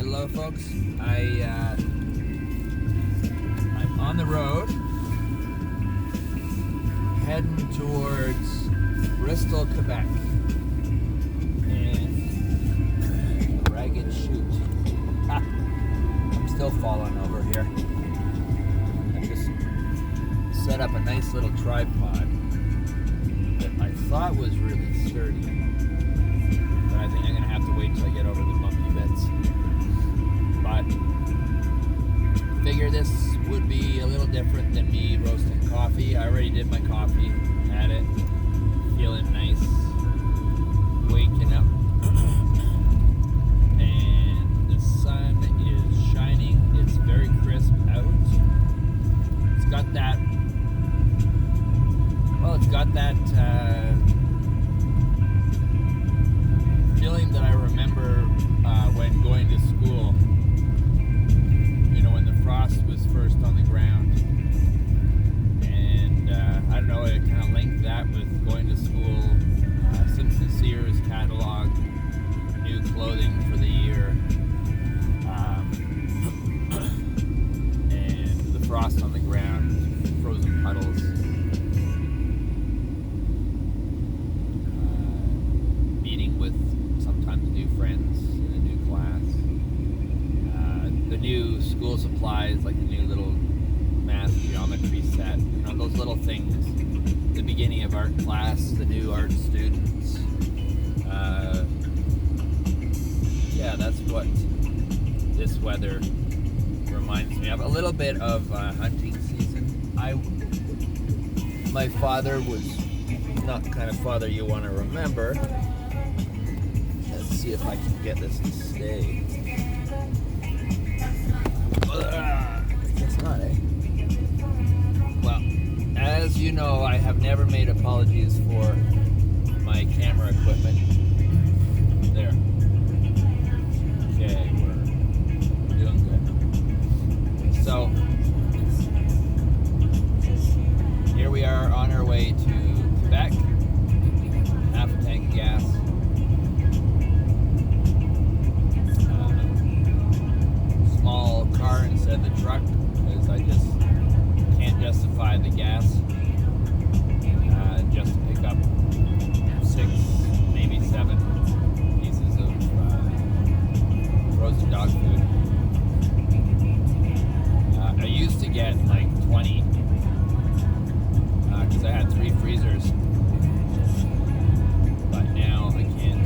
Hello, folks. I'm on the road, heading towards Bristol, Quebec, and Ragged Chute. I'm still falling over here. I just set up a nice little tripod that I thought was really sturdy, but I think I'm gonna have to wait till I get over the bumpy bits. But figure this would be a little different than me roasting coffee. I already did my coffee, had it, feeling nice, waking up, and the sun is shining. It's very crisp out. It's got that, feeling that I remember when going to school. When the frost was first on the ground, and I don't know, it kind of linked that with going to school, Simpson Sears catalog, new clothing for the year, and the frost on the ground, frozen puddles, meeting with sometimes new friends in a new class, the new school supplies, like the new little math geometry set, those little things, the beginning of art class, the new art students. That's what this weather reminds me of. A little bit of hunting season. My father was not the kind of father you want to remember. Let's see if I can get this to stay. Guess not, eh? Well, as you know, I have never made apologies for my camera equipment. There. Okay, we're doing good. So, here we are on our way to Quebec. Half a tank of gas. Small car instead of the truck, because I just can't justify the gas just to pick up 6, maybe 7 pieces of frozen dog food. I used to get like 20 because I had 3 freezers, but now I can't.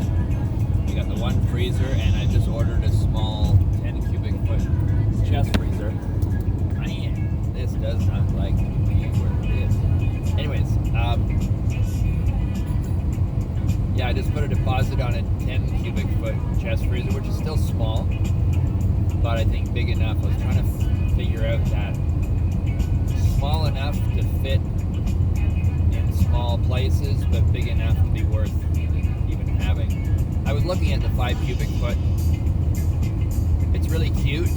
I got the 1 freezer, and I just ordered a small 10 cubic foot chest freezer. Man, this does not like to be where it is. Anyways, I just put a deposit on a 10 cubic foot chest freezer, which is still small, but I think big enough. I was trying to figure out that small enough to fit in small places, but big enough to be worth even having. I was looking at the 5 cubic foot. It's really cute.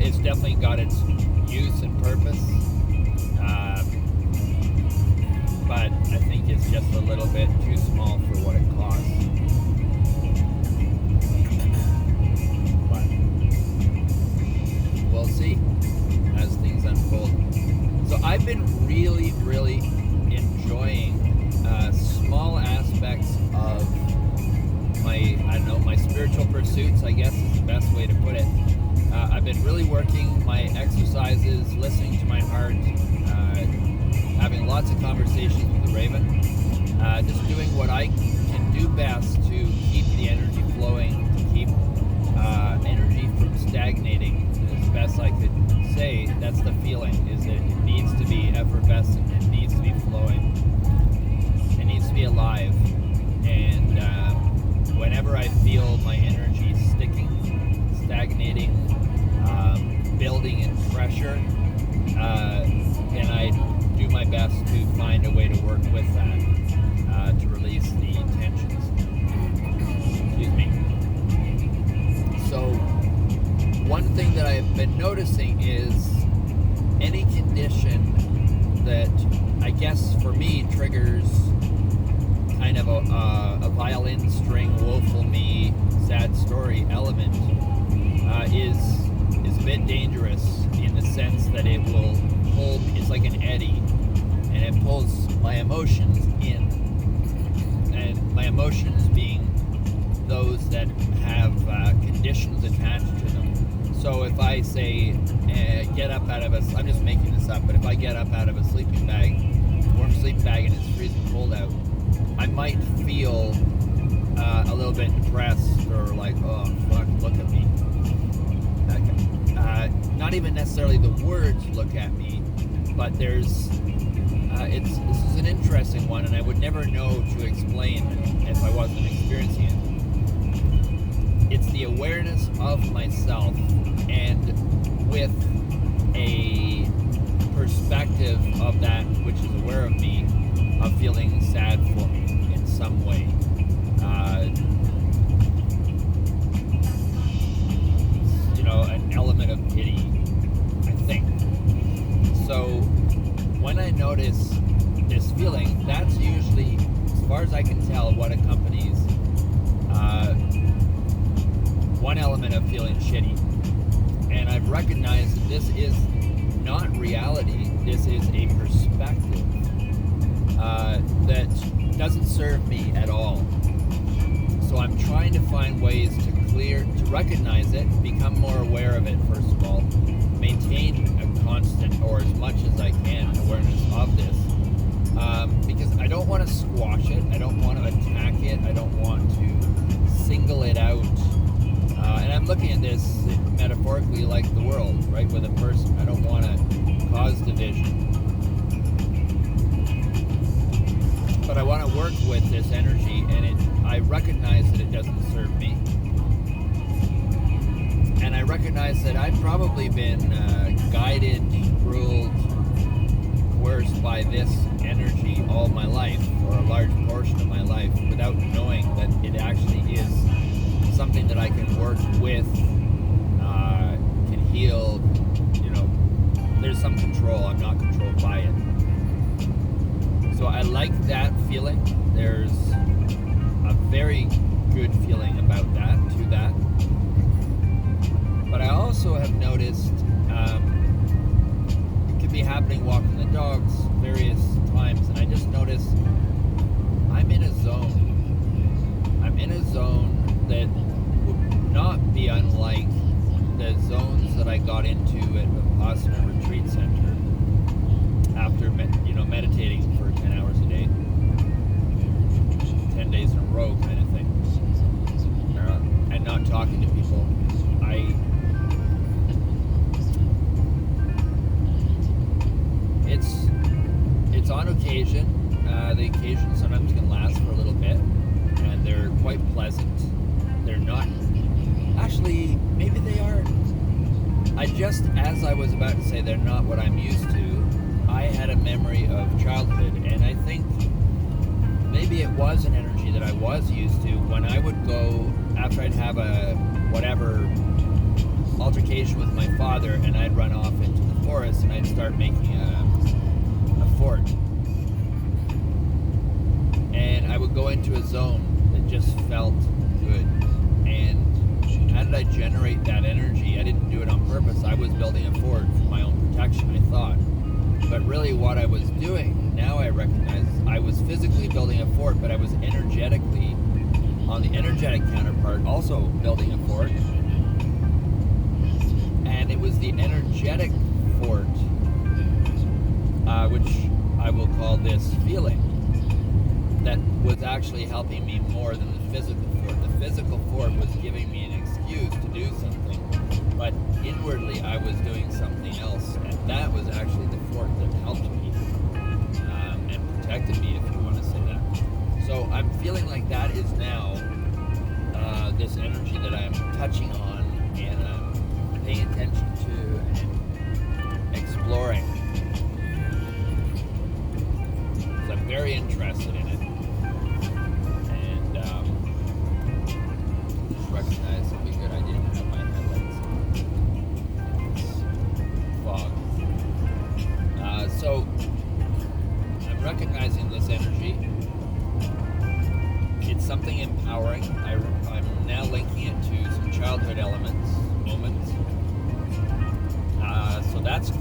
It's definitely got its use and purpose, but I think it's just a little bit too small for what it costs. But we'll see as things unfold. So I've been really, really enjoying small aspects of my spiritual pursuits, I guess is the best way to put it. I've been really working my exercises, listening to my heart, having lots of conversations with the Raven, just doing what I can do best to keep the energy flowing, to keep energy from stagnating as best I could say. That's the feeling, is that it needs to be effervescent, it needs to be flowing, it needs to be alive. And whenever I feel my energy sticking, stagnating, building in pressure, then I do my best to find a way to work with that, to release the tensions. Excuse me. So, one thing that I've been noticing is any condition that I guess for me triggers kind of a violin string, woeful me, sad story element dangerous in the sense that it will pull, it's like an eddy, and it pulls my emotions in. And my emotions being those that have conditions attached to them. So if I say, get up out of a, I'm just making this up, but if I get up out of a sleeping bag, warm sleeping bag, and it's freezing cold out, I might feel a little bit depressed, or like, oh fuck, look at me. Not even necessarily the words "look at me," but there's this is an interesting one, and I would never know to explain if I wasn't experiencing it. It's the awareness of myself, and with a perspective of that which is aware of me, of feeling sad for me in some way. An element of pity, I think. So when I notice this feeling, that's usually, as far as I can tell, what accompanies one element of feeling shitty. And I've recognized that this is not reality. This is a perspective that doesn't serve me at all. So I'm trying to find ways to recognize it, become more aware of it, first of all, maintain a constant, or as much as I can, awareness of this, because I don't want to squash it, I don't want to attack it, I don't want to single it out, and I'm looking at this metaphorically like the world, right, with a person. I don't want to cause division, but I want to work with this energy, and I recognize that it doesn't serve me. And I recognize that I've probably been guided, ruled, coerced by this energy all my life, or a large portion of my life, without knowing that it actually is something that I can work with, can heal. There's some control. I'm not controlled by it. So I like that feeling. There's a very good feeling about that, to that. But I also have noticed it could be happening walking the dogs various times, and I just noticed I'm in a zone. I'm in a zone that would not be unlike the zones that I got into at the Vipassana Retreat Center after meditating for 10 hours a day, 10 days in a row kind of thing, and not talking to people. It's on occasion. The occasion sometimes can last for a little bit, and they're quite pleasant. They're not, actually, maybe they are. As I was about to say, they're not what I'm used to. I had a memory of childhood, and I think maybe it was an energy that I was used to when I would go, after I'd have a whatever altercation with my father, and I'd run off into the forest and I'd start making a fort. And I would go into a zone that just felt good. And how did I generate that energy? I didn't do it on purpose. I was building a fort for my own protection, I thought. But really what I was doing, now I recognize, I was physically building a fort, but I was energetically, on the energetic counterpart, also building a fort. And it was the energetic fort, which I will call this feeling, that was actually helping me more than the physical fort. The physical fort was giving me an excuse to do something, but inwardly I was doing something else, and that was actually the fort that helped me and protected me, if you want to say that. So I'm feeling like that is now this energy that I'm touching on and paying attention to and exploring. So I'm very interested in it. And just recognize it'd be a good idea to have my headlights on. Fog. So I'm recognizing this energy. It's something empowering. I'm now linking it to some childhood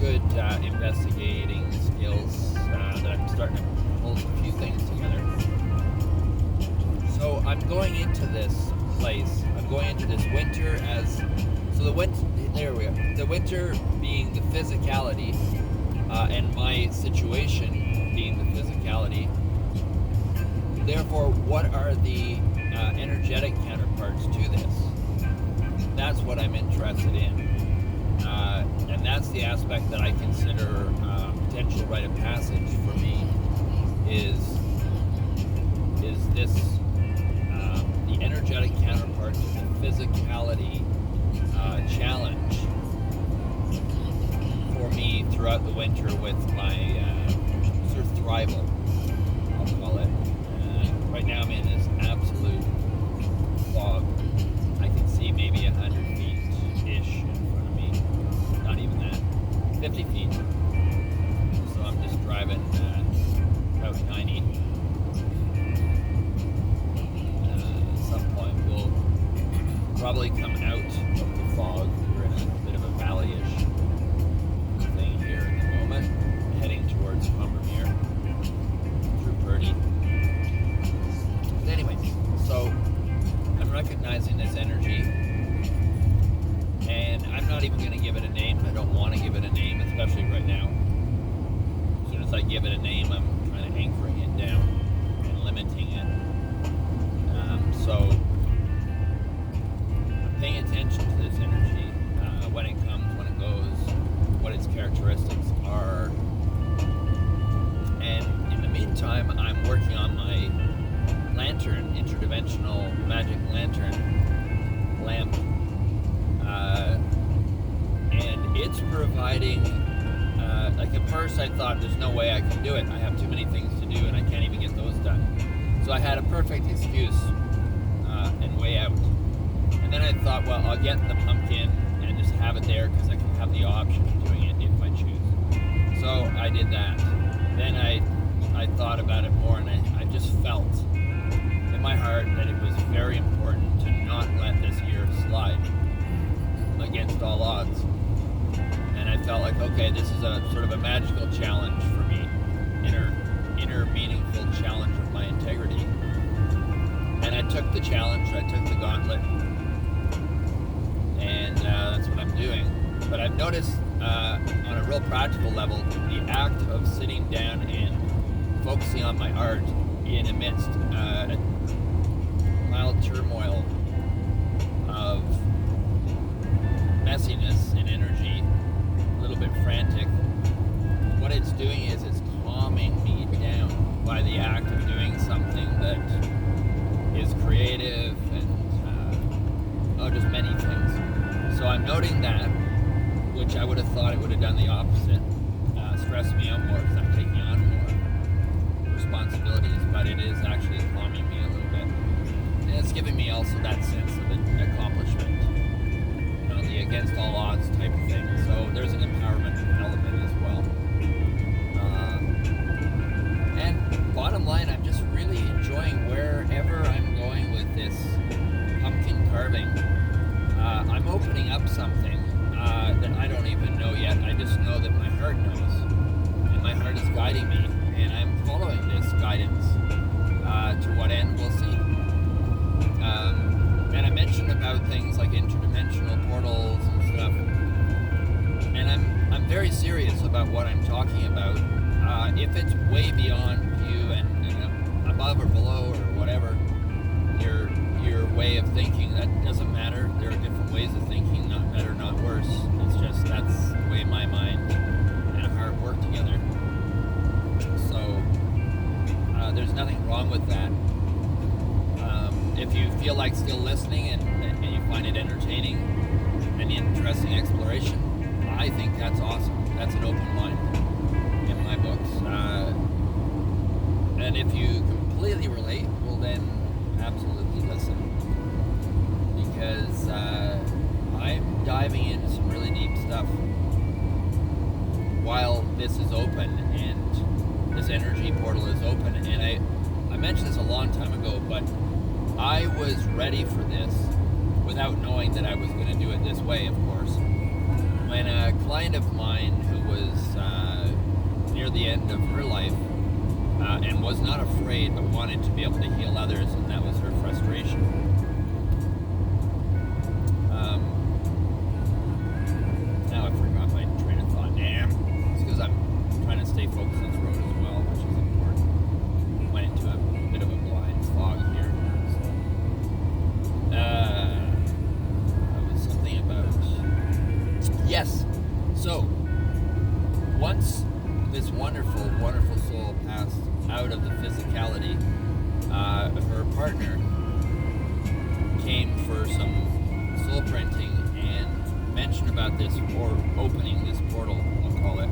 good investigating skills that I'm starting to pull a few things together. So I'm going into this place. I'm going into this winter as so the winter. There we are. The winter being the physicality, and my situation being the physicality. Therefore, what are the energetic counterparts to this? That's what I'm interested in, and that's the aspect that I consider potential rite of passage for me. Is this the energetic counterpart to the physicality challenge for me throughout the winter with my survival, I'll call it. Right now I'm in this absolute fog. I can see maybe 100 feet-ish in front of me. Not even that. 50 feet. So I'm just driving about 90. At some point we'll probably come out of the fog. We're in a bit of a valley-ish thing here at the moment, heading towards Combermere through Purdy. But anyways, so I'm recognizing this energy, and I'm not even going to give it a name. I don't want to give it a name, especially right now. As soon as I give it a name, I'm trying to anchoring it down and limiting it. So paying attention to this energy, when it comes, when it goes, what its characteristics are. And in the meantime, I'm working on my lantern, interdimensional magic lantern lamp. And it's providing, like at first I thought there's no way I can do it. I have too many things to do and I can't even get those done. So I had a perfect excuse and way out. And then I thought, well, I'll get the pumpkin and just have it there because I can have the option of doing it if I choose. So I did that. Then I thought about it more, and I just felt in my heart that it was very important to not let this year slide against all odds. And I felt like, okay, this is a sort of a magical challenge for me, inner meaningful challenge of my integrity. And I took the challenge, I took the gauntlet, and that's what I'm doing. But I've noticed on a real practical level, the act of sitting down and focusing on my art in amidst a mild turmoil of messiness and energy, a little bit frantic, what it's doing is it's calming me down by the act of doing something that is creative and just many things. So I'm noting that, which I would have thought it would have done the opposite, stress me out more because I'm taking on more responsibilities, but it is actually calming me a little bit. And it's giving me also that sense of an accomplishment, the against all odds type of thing. So there's an empowerment element as well. And bottom line, I'm just really enjoying wherever I'm going with this pumpkin carving. I'm opening up something that I don't even know yet. I just know that my heart knows, and my heart is guiding me, and I'm following this guidance. To what end, we'll see. And I mentioned about things like interdimensional portals and stuff, and I'm very serious about what I'm talking about. If it's way beyond you and above or below or whatever your way of thinking, that doesn't matter. There are different ways of thinking, not better, not worse. It's just that's the way my mind and heart work together. So there's nothing wrong with that. If you feel like still listening and you find it entertaining and interesting exploration, I think that's awesome. That's an open line in my books. And if you completely relate, well then absolutely listen. Because I'm diving into some really deep stuff while this is open and this energy portal is open. And I mentioned this a long time ago, but I was ready for this without knowing that I was going to do it this way, of course. when a client of mine who was near the end of her life and was not afraid but wanted to be able to heal others, and that was her frustration. Now I forgot my train of thought. Damn. It's because I'm trying to stay focused on the road as well, which is important. Went into a bit of a blind fog here. That was something about... Yes. So, once this wonderful, wonderful soul passed out of the physicality, her partner came for some soul printing and mentioned about this, or opening this portal, I'll call it,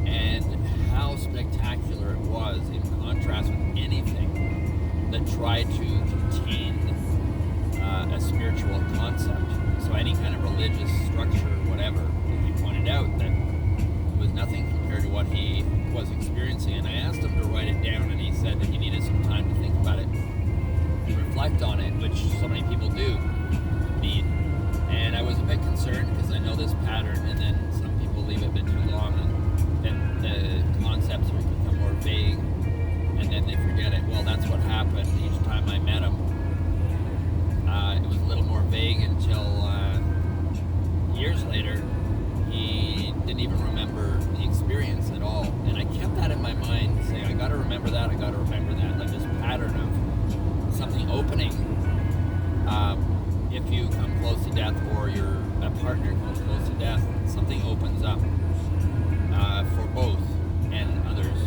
and how spectacular it was in contrast with anything that tried to contain a spiritual concept. So any kind of religious structure, whatever, he pointed out that was nothing compared to what he was experiencing. And I asked him to write it down, and he said that he needed some time to think about it and reflect on it, which so many people do need. And I was a bit concerned because I know this pattern, and then some people leave it a bit too long, and then the concepts become more vague, and then they forget it. Well, that's what happened each time I met him. It was a little more vague until years later, he didn't even remember the experience at all. And I kept that in my mind, saying, I gotta remember that, like this pattern of something opening. If you come close to death, or a partner comes close to death, something opens up for both and others.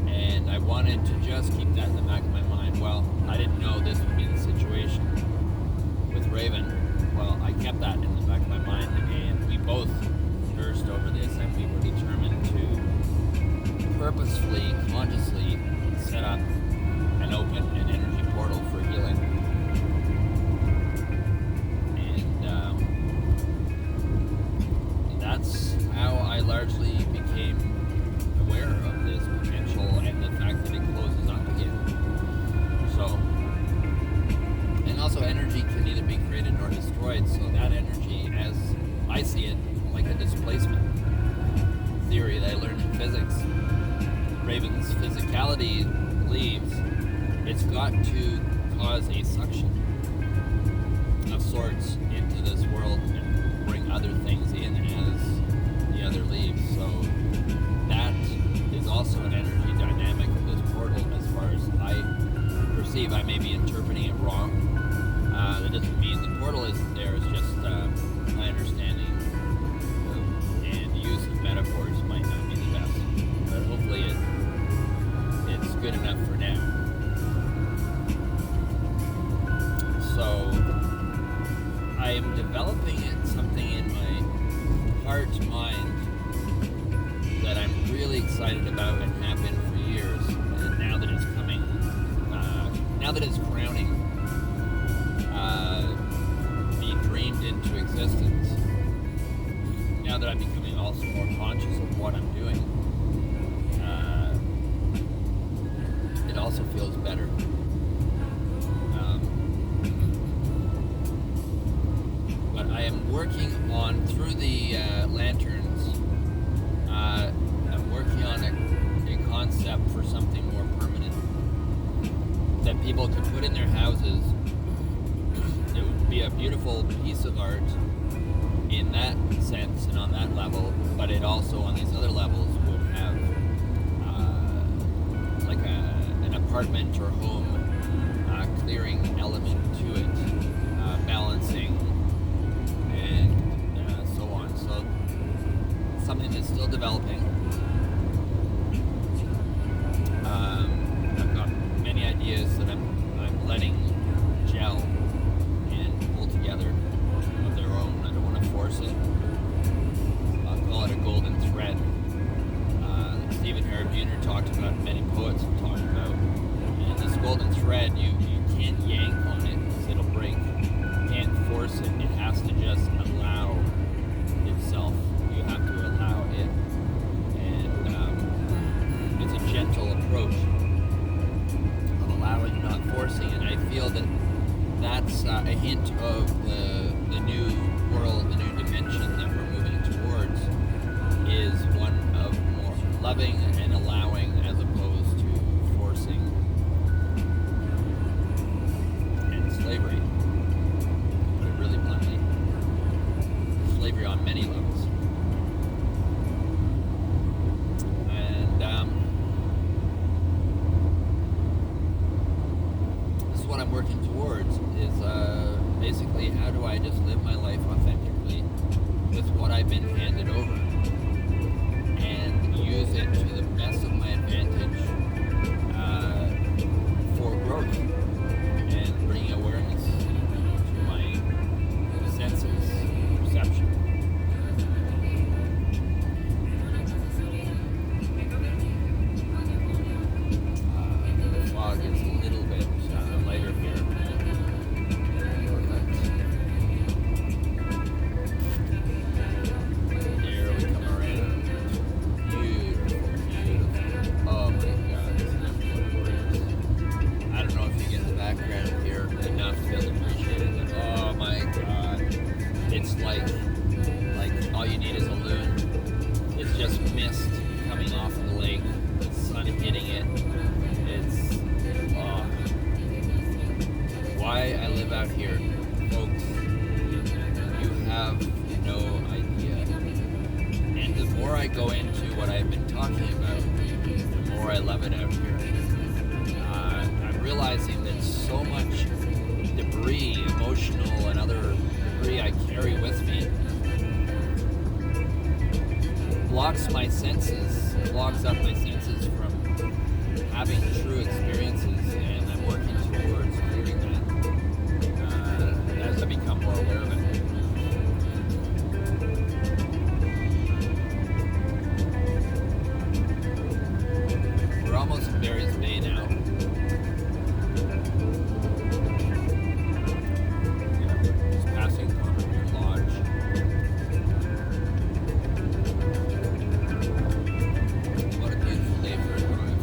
And I wanted to just keep that in the back of my mind. Well, I didn't know this would be the situation with Raven. Well, I kept that in the back of my mind, and we both nursed over this, and we were determined to purposefully, consciously set up and open an energy portal for healing. And that's how I largely became aware of this potential and the fact that it closes up again. So, and also energy can neither be created nor destroyed, so that energy, as I see it, like a displacement theory that I learned in physics, Raven's physicality leaves, it's got to cause a suction of sorts into this world and bring other things in as the other leaves. So that is also an energy dynamic of this portal, as far as I perceive. I may be interpreting it wrong. That doesn't mean the portal isn't there. It's just my understanding and use of metaphors might not be the best, but hopefully it's good enough for now. So I am developing something in my heart, mind, that I'm really excited about and have been for years. And now that it's coming, now that it's crowning, being dreamed into existence, now that I'm becoming also more conscious of what I'm doing, it also feels better. But I am working on, through the lanterns, I'm working on a concept for something more permanent that people could put in their houses. It would be a beautiful piece of art in that sense and on that level, but it also on these other levels would have like an apartment or home clearing element to it, balancing and so on. So something that's still developing. I've got many ideas that I'm letting gel and pull together of their own. I don't want to force it. I'll call it a golden thread. Stephen Herod Jr. talked about, many poets have talked about. And this golden thread, you can't yank on it because it'll break. You can't force it. It has to just allow itself. You have to allow it. many levels. And this is what I'm working towards, is basically how do I just live my life authentically with what I've been handed over and use it to the best of my advantage for growth and bringing awareness to my senses, perception. The fog is a little bit lighter here. Here we come around. Beautiful, beautiful. Oh my God, isn't that gorgeous? I don't know if you get the background here enough to be able to appreciate it, but oh my God, it's like all you need is a loon. It's just mist coming off of the lake, the sun hitting it. It's why I live out here, folks. You have no idea. And the more I go into what I've been talking about, the more I love it out here. I'm realizing that so much debris, emotional and other debris I carry with me, blocks my senses, blocks up my senses from having true experiences, and I'm working towards clearing that as I become more aware of it. We're almost in Barry's Bay now. Yeah, just passing Common Lodge. What a beautiful day for a drive.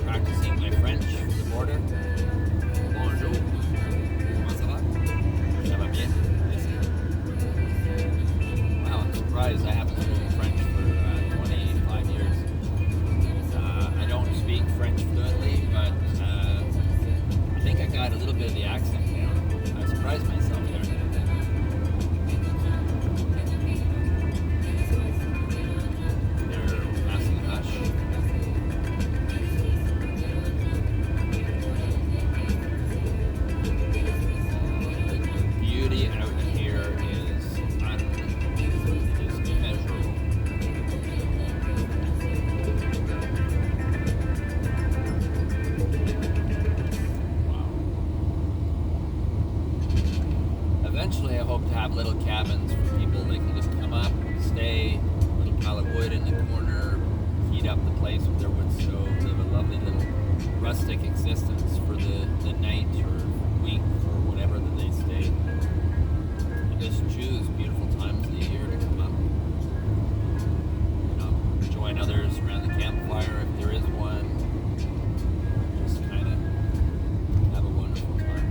Practicing my French for the border. Bonjour. Comment ça va? Ça va bien? Wow, I'm surprised I haven't spoken French for 25 years. I don't speak French fluently, but I think I got a little bit of the accent down. I surprised myself there. They're passing hush. The beauty out here is immeasurable. Wow. Eventually, I hope to have little cabins for people. They can just come up, stay, a little pile of wood in the corner, heat up the place with their wood stove, live a lovely little rustic existence for the night or week or whatever that they stay. And just choose beautiful times of the year to come up. You know, join others around the campfire if there is one. Just kind of have a wonderful time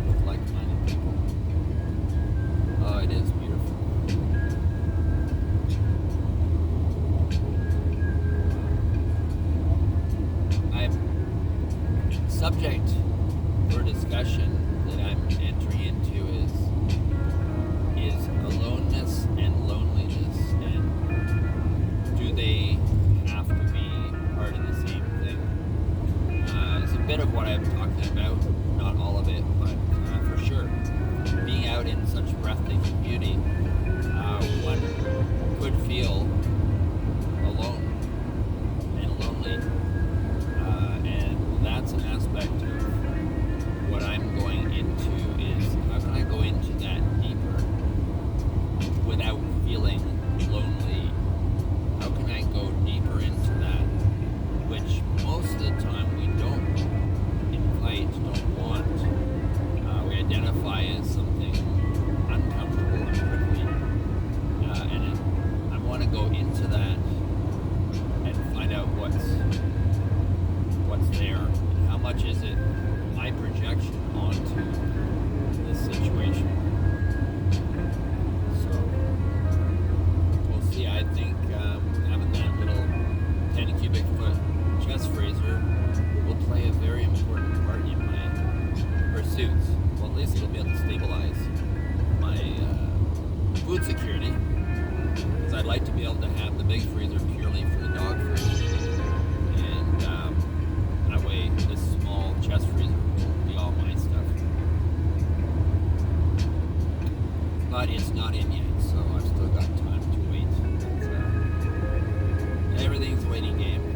with like-minded people. Oh, it is beautiful. I'm subject for discussion that I'm entering into is aloneness and loneliness, and do they have to be part of the same thing? It's a bit of what I'm talking about, not all of it, but for sure, being out in such breathtaking beauty, one could feel alone and lonely, and that's an aspect of what I'm going into, is how can I go into that deeper without feeling lonely? How can I go deeper into that, which most of the time we don't invite, don't want. We identify as something uncomfortable and prickly, and I want to go into that and find out what's there, and how much is it my projection onto this situation. So we'll see. I think having that little 10 cubic foot chest freezer will play a very important part big freezer purely for the dog food. And that way this small chest freezer will be all my stuff. But it's not in yet.